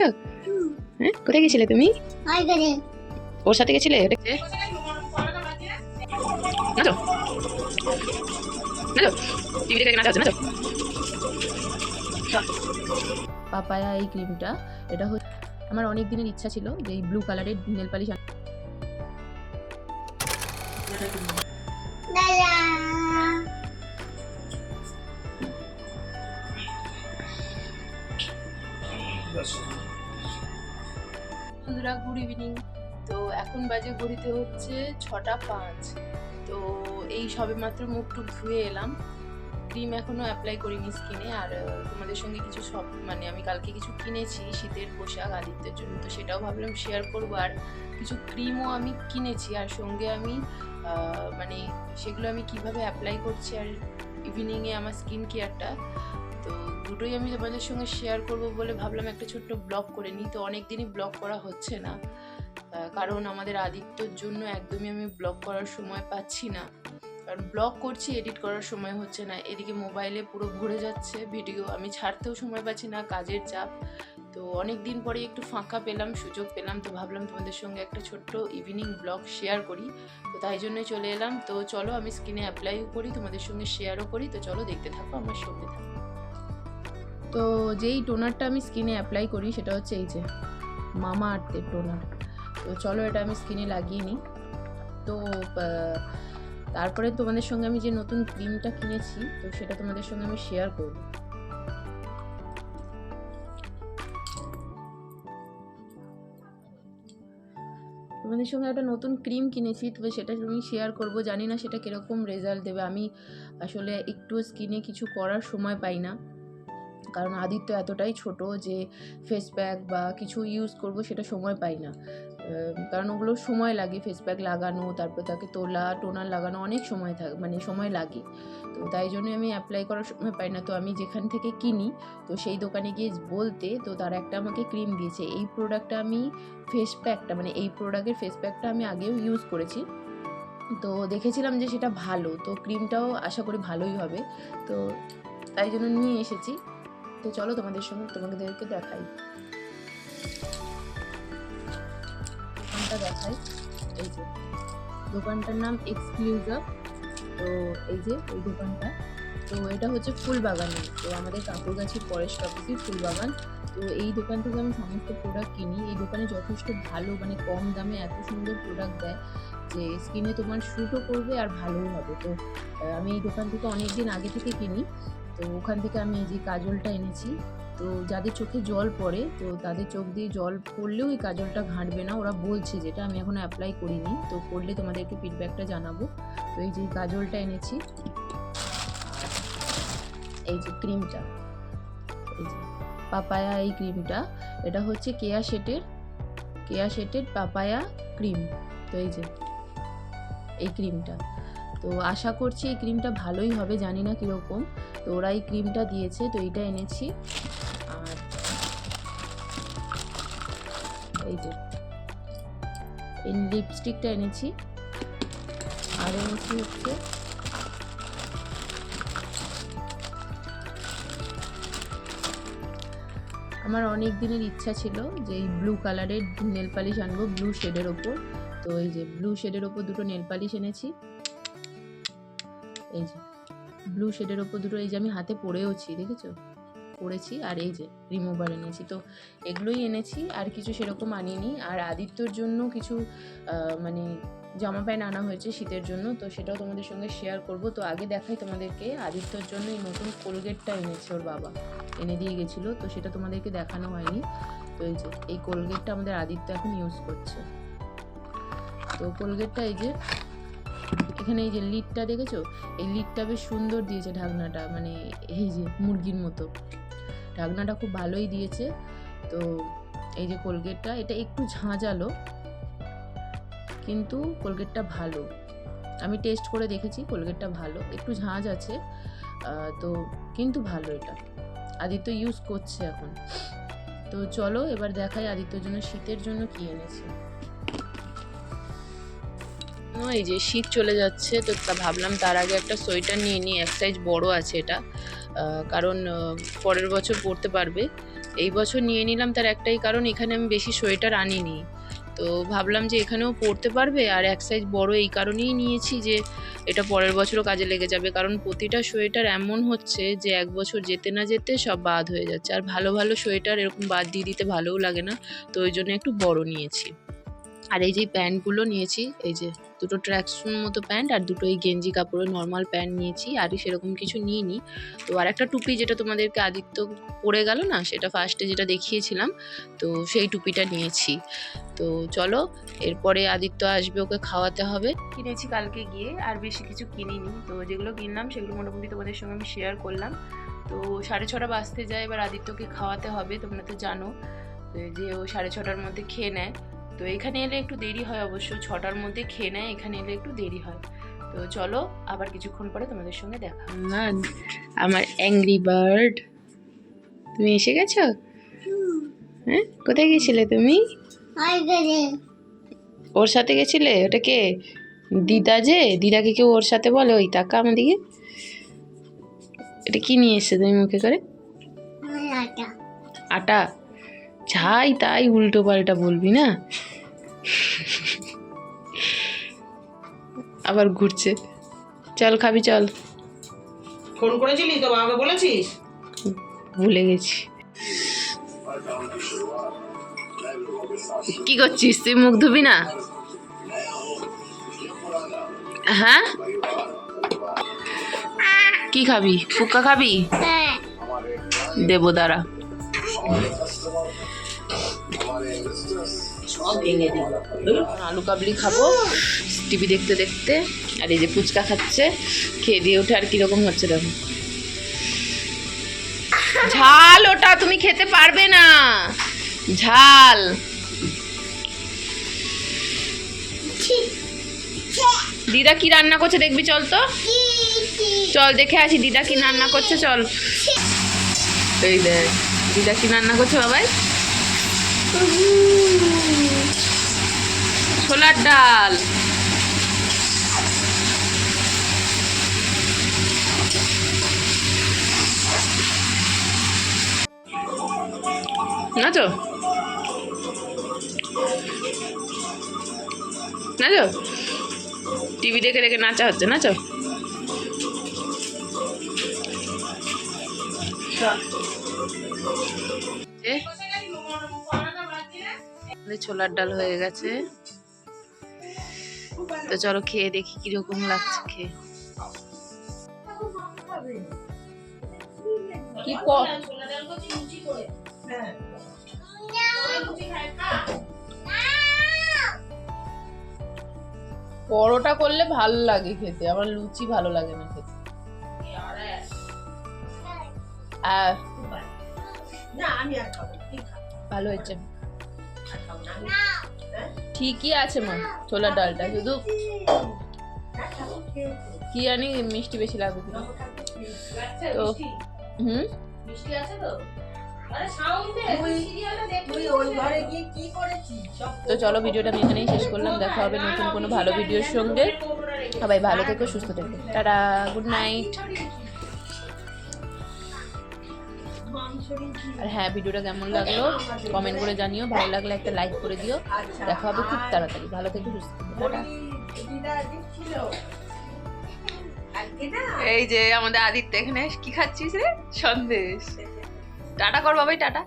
হ্যাঁ, কোথায় গেছিলে তুমি? ওর সাথে গেছিলে? নাচো নাচো, টিভি দেখে নাচো নাচো। পাপায়া এই ক্রিমটা, এটা হচ্ছে আমার অনেক দিনের ইচ্ছা ছিল যে এই ব্লু কালারের নেল পালিশ বন্ধুরা, গুড ইভিনিং। তো এখন বাজে ঘড়িতে হচ্ছে 6:05। তো এই সবে মাত্র মুখ টুক ধুয়ে এলাম। ক্রিম এখনও অ্যাপ্লাই করিনি স্কিনে। আর তোমাদের সঙ্গে কিছু মানে আমি কালকে কিছু কিনেছি শীতের পোশাক আদিত্যের জন্য, তো সেটাও ভাবলাম শেয়ার করবো। আর কিছু ক্রিমও আমি কিনেছি, আর সঙ্গে আমি মানে সেগুলো আমি কিভাবে অ্যাপ্লাই করছি আর ইভিনিংয়ে আমার স্কিন কেয়ারটা, তো দুটোই আমি তোমাদের সঙ্গে শেয়ার করব বলে ভাবলাম একটা ছোট্ট ব্লগ করে নিই। তো অনেক দিনই ব্লগ করা হচ্ছে না, কারণ আমাদের আদিত্যর জন্য একদমই আমি ব্লগ করার সময় পাচ্ছি না। কারণ ব্লগ করছি, এডিট করার সময় হচ্ছে না, এদিকে মোবাইলে পুরো ভরে যাচ্ছে ভিডিও, আমি ছাড়তেও সময় পাচ্ছি না, কাজের চাপ। তো অনেক দিন পরে একটু ফাঁকা পেলাম, সুযোগ পেলাম, তো ভাবলাম তোমাদের সঙ্গে একটা ছোট্ট ইভিনিং ব্লগ শেয়ার করি। তো তাই জন্যই চলে এলাম। তো চলো আমি স্কিনে অ্যাপ্লাইও করি, তোমাদের সঙ্গে শেয়ারও করি। তো চলো দেখতে থাকো, আমার সঙ্গে থাকো। তো যেই টোনারটা আমি স্কিনে অ্যাপ্লাই করি সেটা হচ্ছে এই যে মামা আর্থের টোনার। তো চলো এটা আমি স্কিনে লাগিয়ে নিই। তো তারপরে তোমাদের সঙ্গে আমি যে নতুন ক্রিমটা কিনেছি তো সেটা তোমাদের সঙ্গে আমি শেয়ার করব। তোমাদের সঙ্গে একটা নতুন ক্রিম কিনেছি, তবে সেটা আমি শেয়ার করব। জানি না সেটা কীরকম রেজাল্ট দেবে। আমি আসলে একটু স্কিনে কিছু করার সময় পাই না, কারণ আদিত্য এতটাই ছোট যে ফেস প্যাক বা কিছু ইউজ করব সেটা সময় পাই না। কারণ ওগুলো সময় লাগে, ফেস প্যাক লাগানো, তারপর তাকে তোলা, টোনার লাগানো, অনেক সময় সময় লাগে। তো তাই জন্য আমি অ্যাপ্লাই করার সময় পাই না। তো আমি যেখান থেকে কিনি তো সেই দোকানে গিয়ে বলতে, তো তারা একটা আমাকে ক্রিম দিয়েছে। এই প্রোডাক্টটা আমি ফেস প্যাকটা মানে এই প্রোডাক্টের ফেস প্যাকটা আমি আগেও ইউজ করেছি, তো দেখেছিলাম যে সেটা ভালো। তো ক্রিমটাও আশা করি ভালোই হবে, তো তাই জন্য নিয়ে এসেছি। তো চলো তোমাদেরকে দেখাই, দোকানটা দেখাই। এই যে দোকানটার নাম এক্সক্লুসিভ। তো এই যে এই দোকানটা, তো এটা হচ্ছে ফুলবাগানে। তো আমাদের কাকুরগাছির ফরেস্ট অফিসের ফুলবাগান। তো এই দোকান থেকে আমি সমস্ত প্রোডাক্ট কিনি। এই দোকানে যথেষ্ট ভালো, মানে কম দামে এত সুন্দর প্রোডাক্ট দেয় যে স্কিনে তোমার শ্যুটও করবে আর ভালোও হবে। তো আমি এই দোকান থেকে অনেক দিন আগে থেকে কিনি। তো ওখান থেকে আমি এই যে কাজলটা এনেছি। তো যাদের চোখে জল পড়ে তো তাদের চোখ দিয়ে জল পড়লেও এই কাজলটা ঘাঁটবে না, ওরা বলছে, যেটা আমি এখনো অ্যাপ্লাই করিনি। তো করলে তোমাদের একটু ফিডব্যাকটা জানাবো। তো এই যে কাজলটা এনেছি, এই যে ক্রিমটা, এই যে পাপায়া এই ক্রিমটা, এটা হচ্ছে কেয়া শেটের পাপায়া ক্রিম। তো এই যে এই ক্রিমটা, তো আশা করছি এই ক্রিমটা ভালোই হবে, জানি না কীরকম। তো ওরা এই ক্রিমটা দিয়েছে, তো এইটা এনেছি। আর এই যে এই লিপস্টিকটা এনেছি। আর এনেছি হচ্ছে আমার অনেক দিনের ইচ্ছা ছিল যে এই ব্লু কালারের নেল পালিশ আনবো, ব্লু শেডের ওপর। তো এই যে ব্লু শেডের ওপর দুটো নেল পালিশ এনেছি। এই যে ব্লু শেডের ওপর দুটো, এই যে আমি হাতে পরেওছি, পরেছি। আর এই যে রিমুভার এনেছি। তো এগুলোই এনেছি, আর কিছু সেরকম আনিনি। আর আদিত্যর জন্য কিছু মানে জামা প্যান্ট আনা হয়েছে শীতের জন্য, তো সেটাও তোমাদের সঙ্গে শেয়ার করব। তো আগে দেখাই তোমাদেরকে, আদিত্যর জন্য এই নতুন কোলগেটটা এনেছে, ওর বাবা এনে দিয়ে গেছিলো, তো সেটা তোমাদেরকে দেখানো হয়নি। তো এই যে এই কোলগেটটা আমাদের আদিত্য এখন ইউজ করছে। তো কোলগেটটা এই যে এখানে এই যে লিডটা দেখেছো, এই লিডটা বেশ সুন্দর দিয়েছে, ঢাকনাটা মানে এই যে মুরগির মতো, ঢাকনাটা খুব ভালোই দিয়েছে। তো এই যে কোলগেটটা, এটা একটু ঝাঁঝালো কিন্তু কোলগেটটা ভালো, আমি টেস্ট করে দেখেছি, কোলগেটটা ভালো, একটু ঝাঁঝ আছে তো কিন্তু ভালো, এটা আদিত্য ইউজ করছে এখন। তো চলো এবার দেখাই আদিত্যর জন্য শীতের জন্য কি এনেছি। এই যে শীত চলে যাচ্ছে, তো ভাবলাম তার আগে একটা সোয়েটার নিয়ে নিই, এক সাইজ বড় আছে এটা। কারণ পরের বছর পরতে পারবে। এই বছর নিয়ে নিলাম তার একটাই কারণ, এখানে আমি বেশি সোয়েটার আনিনি, তো ভাবলাম যে এখানেও পরতে পারবে, আর এক সাইজ বড় এই কারণেই নিয়েছি যে এটা পরের বছরও কাজে লেগে যাবে। কারণ প্রতিটা সোয়েটার এমন হচ্ছে যে এক বছর যেতে না যেতে সব বাদ হয়ে যাচ্ছে, আর ভালো ভালো সোয়েটার এরকম বাদ দিয়ে দিতে ভালোও লাগে না, তো ওই জন্য একটু বড় নিয়েছি। আর এই যে প্যান্টগুলো নিয়েছি, এই যে দুটো ট্র্যাকসুট মতো প্যান্ট আর দুটো এই গেঞ্জি কাপড়ের নর্মাল প্যান্ট নিয়েছি, আর সেরকম কিছু নিইনি। তো আর একটা টুপি যেটা তোমাদেরকে আদিত্য পরে গেল না, সেটা ফার্স্টে যেটা দেখিয়েছিলাম, তো সেই টুপিটা নিয়েছি। তো চলো, এরপরে আদিত্য আসবে, ওকে খাওয়াতে হবে। কিনেছি কালকে গিয়ে, আর বেশি কিছু কিনিনি। তো যেগুলো কিনলাম সেগুলো মোটামুটি তোমাদের সঙ্গে আমি শেয়ার করলাম। তো 6:30 বাজতে যায়, এবার আদিত্যকে খাওয়াতে হবে, তোমরা তো জানো যে ও 6:30টার মধ্যে খেয়ে নেয়। তো এখানে এলে একটু দেরি হয়, অবশ্য 6টার মধ্যে খেয়ে নেয়, এখানে এলে একটু দেরি হয়। তো চলো, আবার কিছুক্ষণ পরে তোমাদের সঙ্গে দেখা। আমার অ্যাংরি বার্ড, তুমি এসে গেছো? হ্যাঁ, কোথায় গেছিলে তুমি? ওর সাথে গেছিলে? ওটা কে? দিদা? যে দিদাকে কেউ ওর সাথে বলে? ওই টাকা আমাদিকে। এটা কি নিয়ে এসছে তুমি মুখে করে? আটা? যাই তাই উল্টো পাল্টা বলবি না, আবার ঘুরছে। চল খাবি, চল। ফোন করেছিলি তো বাবাকে বলেছিস? ভুলে গেছি। কি করছিস তুই? মুখ ধুবি না? হ্যাঁ, কি খাবি? ফুচকা খাবি? দেবো, দাঁড়া। আলু কাবলি খাবো টিভি দেখতে দেখতে, আর এই যে ফুচকা খাচ্ছে, খেয়ে দিয়ে উঠে আর কিরকম হচ্ছে দেখো। ঝাল ওটা তুমি খেতে পারবে না, ঝাল। দিদা কি রান্না করছে দেখবি, চল তো, চল দেখে আসি দিদা কি রান্না করছে, চল। এই দেখ দিদা কি রান্না করছে বাবাই, ছোলার ডাল। নাচো নাচো, টিভি দেখে দেখে নাচা হচ্ছে, নাচো। ছোলার ডাল হয়ে গেছে, তো চলো খেয়ে দেখি কিরকম লাগছে খেয়ে। কি পরোটা করলে ভালো লাগে খেতে, আমার লুচি ভালো লাগে না খেতে। ভালো হয়েছে, ঠিকই আছে মা। ছোলার ডালটা শুধু কি জানি মিষ্টি বেশি লাগবে কিনা। তো মিষ্টি আছে তো। তো চলো, ভিডিওটা আমি এখানেই শেষ করলাম। দেখা হবে নতুন কোনো ভালো ভিডিওর সঙ্গে। সবাই ভালো থেকো, সুস্থ থেকো, টাটা, গুড নাইট। আর হ্যাঁ, ভিডিওটা কেমন লাগলো কমেন্ট করে জানিও, ভালো লাগলে একটা লাইক করে দিও। দেখা হবে খুব তাড়াতাড়ি, ভালো থেকো, সুস্থ থেকো, টাটা। এই যে আমাদের আদিত্য এখানে কি খাচ্ছিস রে? সন্দেশ। টাটা কর বাবাই, টাটা।